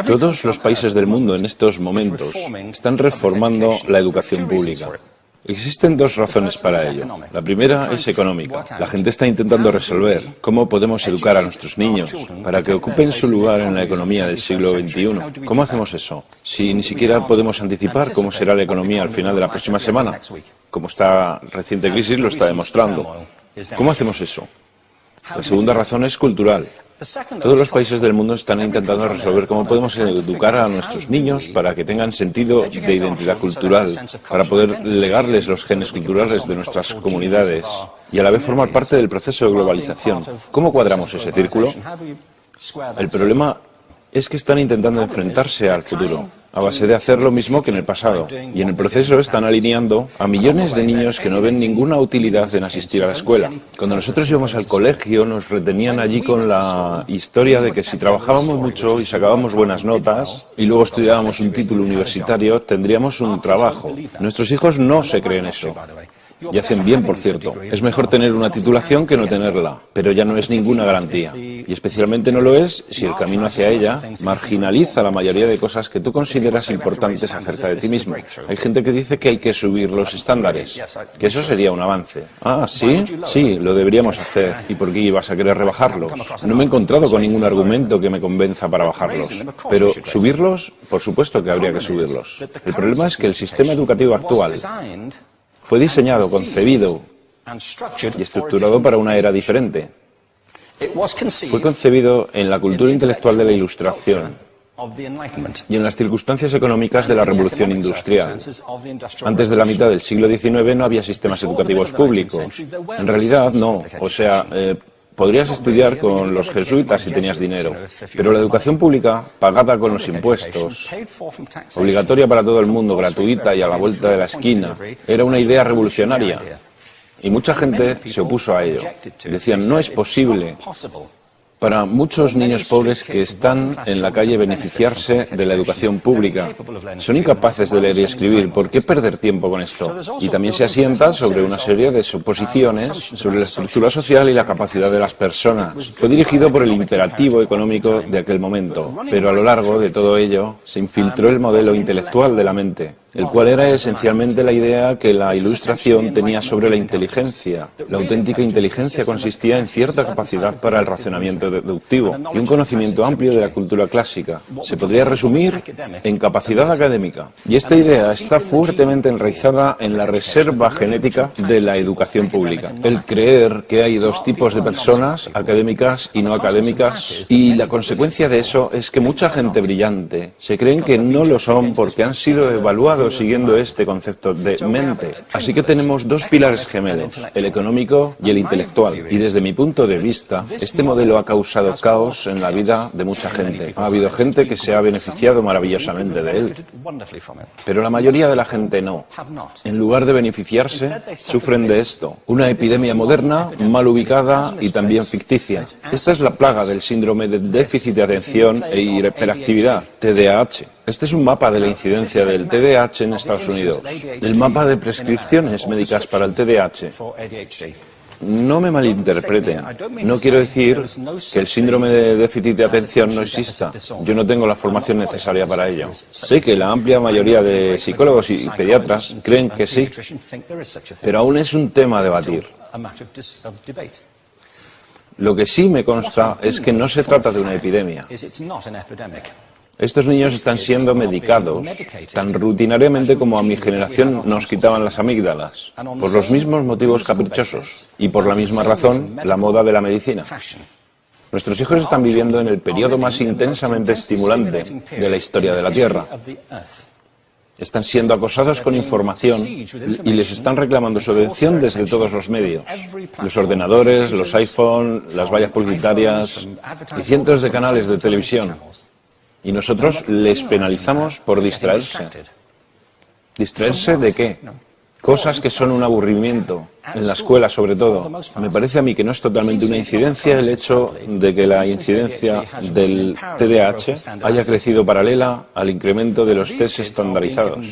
Todos los países del mundo en estos momentos están reformando la educación pública. Existen dos razones para ello. La primera es económica. La gente está intentando resolver cómo podemos educar a nuestros niños para que ocupen su lugar en la economía del siglo XXI. ¿Cómo hacemos eso? Si ni siquiera podemos anticipar cómo será la economía al final de la próxima semana, como esta reciente crisis lo está demostrando. ¿Cómo hacemos eso? La segunda razón es cultural. Todos los países del mundo están intentando resolver cómo podemos educar a nuestros niños para que tengan sentido de identidad cultural, para poder legarles los genes culturales de nuestras comunidades y a la vez formar parte del proceso de globalización. ¿Cómo cuadramos ese círculo? El problema es que están intentando enfrentarse al futuro, a base de hacer lo mismo que en el pasado. Y en el proceso están alineando a millones de niños que no ven ninguna utilidad en asistir a la escuela. Cuando nosotros íbamos al colegio, nos retenían allí con la historia de que si trabajábamos mucho y sacábamos buenas notas y luego estudiábamos un título universitario, tendríamos un trabajo. Nuestros hijos no se creen eso. Y hacen bien, por cierto. Es mejor tener una titulación que no tenerla, pero ya no es ninguna garantía. Y especialmente no lo es si el camino hacia ella marginaliza la mayoría de cosas que tú consideras importantes acerca de ti mismo. Hay gente que dice que hay que subir los estándares, que eso sería un avance. Ah, ¿sí? Sí, lo deberíamos hacer. ¿Y por qué ibas a querer rebajarlos? No me he encontrado con ningún argumento que me convenza para bajarlos. Pero subirlos, por supuesto que habría que subirlos. El problema es que el sistema educativo actual fue diseñado, concebido y estructurado para una era diferente. Fue concebido en la cultura intelectual de la Ilustración y en las circunstancias económicas de la Revolución Industrial. Antes de la mitad del siglo XIX no había sistemas educativos públicos. En realidad no. O sea, podrías estudiar con los jesuitas si tenías dinero, pero la educación pública, pagada con los impuestos, obligatoria para todo el mundo, gratuita y a la vuelta de la esquina, era una idea revolucionaria. Y mucha gente se opuso a ello. Decían, no es posible para muchos niños pobres que están en la calle beneficiarse de la educación pública. Son incapaces de leer y escribir. ¿Por qué perder tiempo con esto? Y también se asienta sobre una serie de suposiciones sobre la estructura social y la capacidad de las personas. Fue dirigido por el imperativo económico de aquel momento, pero a lo largo de todo ello se infiltró el modelo intelectual de la mente, el cual era esencialmente la idea que la Ilustración tenía sobre la inteligencia. La auténtica inteligencia consistía en cierta capacidad para el razonamiento deductivo y un conocimiento amplio de la cultura clásica. Se podría resumir en capacidad académica. Y esta idea está fuertemente enraizada en la reserva genética de la educación pública. El creer que hay dos tipos de personas, académicas y no académicas, y la consecuencia de eso es que mucha gente brillante se creen que no lo son porque han sido evaluados siguiendo este concepto de mente. Así que tenemos dos pilares gemelos, el económico y el intelectual. Y desde mi punto de vista, este modelo ha causado caos en la vida de mucha gente. Ha habido gente que se ha beneficiado maravillosamente de él, pero la mayoría de la gente no. En lugar de beneficiarse, sufren de esto. Una epidemia moderna, mal ubicada y también ficticia. Esta es la plaga del síndrome de déficit de atención e hiperactividad, TDAH. Este es un mapa de la incidencia del TDAH en Estados Unidos. El mapa de prescripciones médicas para el TDAH. No me malinterpreten. No quiero decir que el síndrome de déficit de atención no exista. Yo no tengo la formación necesaria para ello. Sé que la amplia mayoría de psicólogos y pediatras creen que sí, pero aún es un tema a debatir. Lo que sí me consta es que no se trata de una epidemia. Estos niños están siendo medicados tan rutinariamente como a mi generación nos quitaban las amígdalas, por los mismos motivos caprichosos y por la misma razón, la moda de la medicina. Nuestros hijos están viviendo en el periodo más intensamente estimulante de la historia de la Tierra. Están siendo acosados con información y les están reclamando su atención desde todos los medios. Los ordenadores, los iPhone, las vallas publicitarias y cientos de canales de televisión. Y nosotros les penalizamos por distraerse. ¿Distraerse de qué? Cosas que son un aburrimiento, en la escuela sobre todo. Me parece a mí que no es totalmente una incidencia el hecho de que la incidencia del TDAH haya crecido paralela al incremento de los test estandarizados.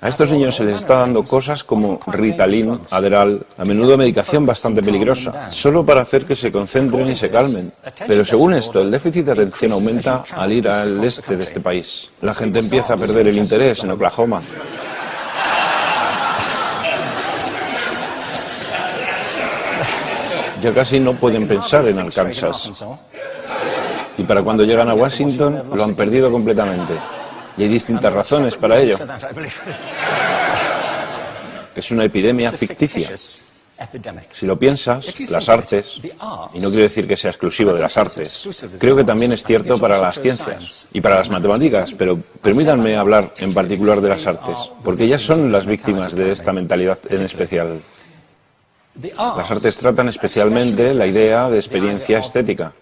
A estos niños se les está dando cosas como Ritalin, Adderall, a menudo medicación bastante peligrosa, solo para hacer que se concentren y se calmen. Pero según esto, el déficit de atención aumenta al ir al este de este país. La gente empieza a perder el interés en Oklahoma. Ya casi no pueden pensar en Arkansas. Y para cuando llegan a Washington, lo han perdido completamente. Y hay distintas razones para ello. Es una epidemia ficticia. Si lo piensas, las artes, y no quiero decir que sea exclusivo de las artes, creo que también es cierto para las ciencias y para las matemáticas, pero permítanme hablar en particular de las artes, porque ellas son las víctimas de esta mentalidad en especial. Las artes tratan especialmente la idea de experiencia estética.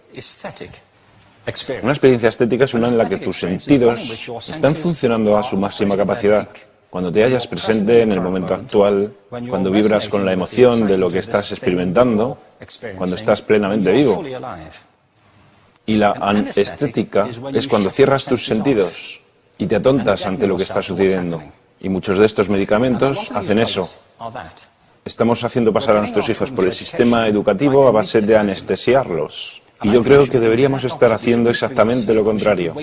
Una experiencia estética es una en la que tus sentidos están funcionando a su máxima capacidad. Cuando te hallas presente en el momento actual, cuando vibras con la emoción de lo que estás experimentando, cuando estás plenamente vivo. Y la anestética es cuando cierras tus sentidos y te atontas ante lo que está sucediendo. Y muchos de estos medicamentos hacen eso. Estamos haciendo pasar a nuestros hijos por el sistema educativo a base de anestesiarlos. Y yo creo que deberíamos estar haciendo exactamente lo contrario.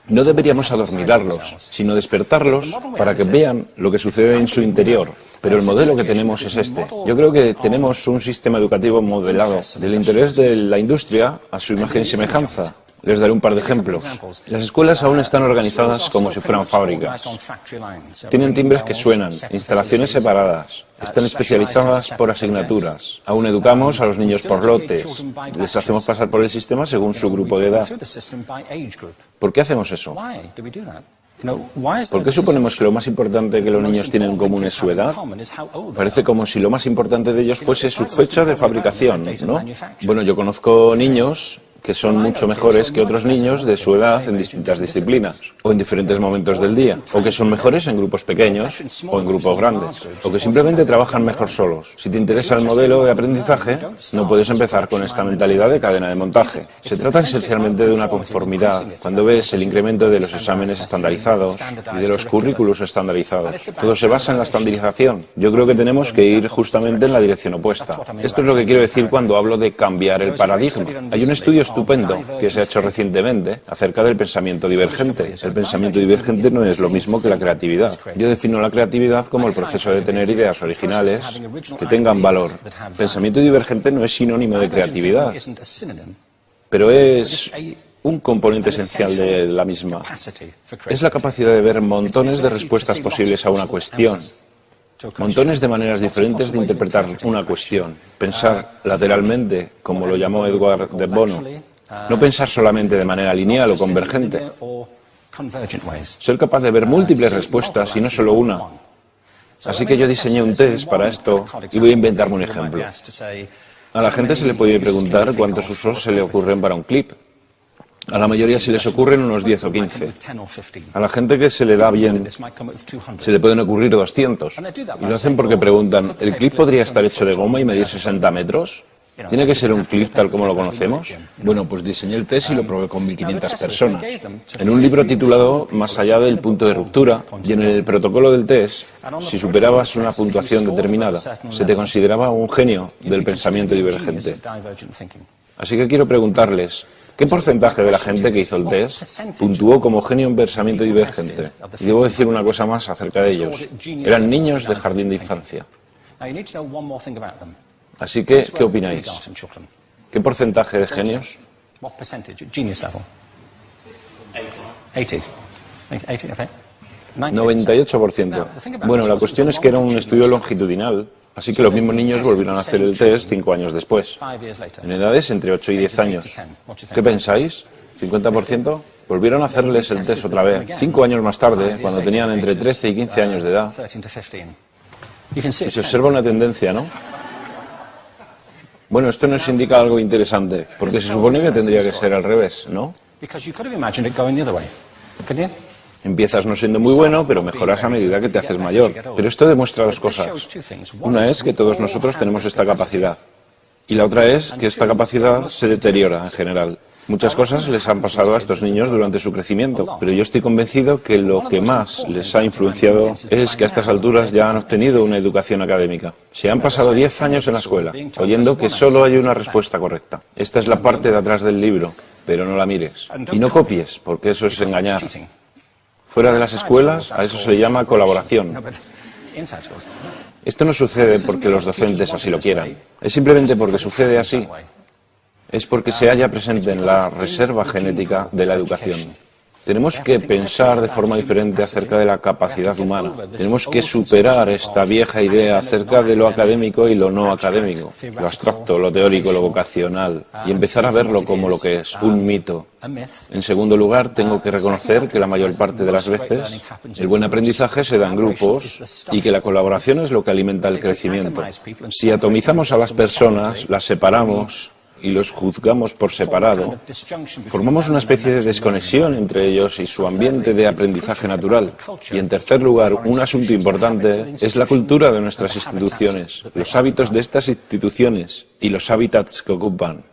No deberíamos adormilarlos, sino despertarlos para que vean lo que sucede en su interior. Pero el modelo que tenemos es este. Yo creo que tenemos un sistema educativo modelado del interés de la industria a su imagen y semejanza. Les daré un par de ejemplos. Las escuelas aún están organizadas como si fueran fábricas. Tienen timbres que suenan, instalaciones separadas, están especializadas por asignaturas. Aún educamos a los niños por lotes. Les hacemos pasar por el sistema según su grupo de edad. ¿Por qué hacemos eso? ¿Por qué suponemos que lo más importante que los niños tienen en común es su edad? Parece como si lo más importante de ellos fuese su fecha de fabricación, ¿no? Bueno, yo conozco niños que son mucho mejores que otros niños de su edad en distintas disciplinas, o en diferentes momentos del día, o que son mejores en grupos pequeños, o en grupos grandes, o que simplemente trabajan mejor solos. Si te interesa el modelo de aprendizaje, no puedes empezar con esta mentalidad de cadena de montaje. Se trata esencialmente de una conformidad. Cuando ves el incremento de los exámenes estandarizados y de los currículos estandarizados, todo se basa en la estandarización. Yo creo que tenemos que ir justamente en la dirección opuesta. Esto es lo que quiero decir cuando hablo de cambiar el paradigma. Hay un estudio estupendo que se ha hecho recientemente acerca del pensamiento divergente. El pensamiento divergente no es lo mismo que la creatividad. Yo defino la creatividad como el proceso de tener ideas originales que tengan valor. Pensamiento divergente no es sinónimo de creatividad, pero es un componente esencial de la misma. Es la capacidad de ver montones de respuestas posibles a una cuestión. Montones de maneras diferentes de interpretar una cuestión. Pensar lateralmente, como lo llamó Edward de Bono. No pensar solamente de manera lineal o convergente. Ser capaz de ver múltiples respuestas y no solo una. Así que yo diseñé un test para esto y voy a inventarme un ejemplo. A la gente se le puede preguntar cuántos usos se le ocurren para un clip. A la mayoría se les ocurren unos 10 o 15. A la gente que se le da bien, se le pueden ocurrir 200. Y lo hacen porque preguntan, ¿el clip podría estar hecho de goma y medir 60 metros? ¿Tiene que ser un clip tal como lo conocemos? Bueno, pues diseñé el test y lo probé con 1.500 personas. En un libro titulado Más allá del punto de ruptura, y en el protocolo del test, si superabas una puntuación determinada, se te consideraba un genio del pensamiento divergente. Así que quiero preguntarles, ¿qué porcentaje de la gente que hizo el test puntuó como genio en pensamiento divergente? Y debo decir una cosa más acerca de ellos. Eran niños de jardín de infancia. Así que, ¿qué opináis? ¿Qué porcentaje de genios? 98%. Bueno, la cuestión es que era un estudio longitudinal, así que los mismos niños volvieron a hacer el test 5 años después, en edades entre 8 y 10 años. ¿Qué pensáis? ¿50%? Volvieron a hacerles el test otra vez, 5 años más tarde, cuando tenían entre 13 y 15 años de edad. Y se observa una tendencia, ¿no? Bueno, esto nos indica algo interesante, porque se supone que tendría que ser al revés, ¿no? Empiezas no siendo muy bueno, pero mejoras a medida que te haces mayor. Pero esto demuestra dos cosas. Una es que todos nosotros tenemos esta capacidad. Y la otra es que esta capacidad se deteriora en general. Muchas cosas les han pasado a estos niños durante su crecimiento, pero yo estoy convencido que lo que más les ha influenciado es que a estas alturas ya han obtenido una educación académica. Se han pasado 10 años en la escuela, oyendo que solo hay una respuesta correcta. Esta es la parte de atrás del libro, pero no la mires. Y no copies, porque eso es engañar. Fuera de las escuelas, a eso se le llama colaboración. Esto no sucede porque los docentes así lo quieran. Es simplemente porque sucede así. Es porque se halla presente en la reserva genética de la educación. Tenemos que pensar de forma diferente acerca de la capacidad humana. Tenemos que superar esta vieja idea acerca de lo académico y lo no académico, lo abstracto, lo teórico, lo vocacional, y empezar a verlo como lo que es, un mito. En segundo lugar, tengo que reconocer que la mayor parte de las veces el buen aprendizaje se da en grupos y que la colaboración es lo que alimenta el crecimiento. Si atomizamos a las personas, las separamos y los juzgamos por separado, formamos una especie de desconexión entre ellos y su ambiente de aprendizaje natural. Y en tercer lugar, un asunto importante es la cultura de nuestras instituciones, los hábitos de estas instituciones y los hábitats que ocupan.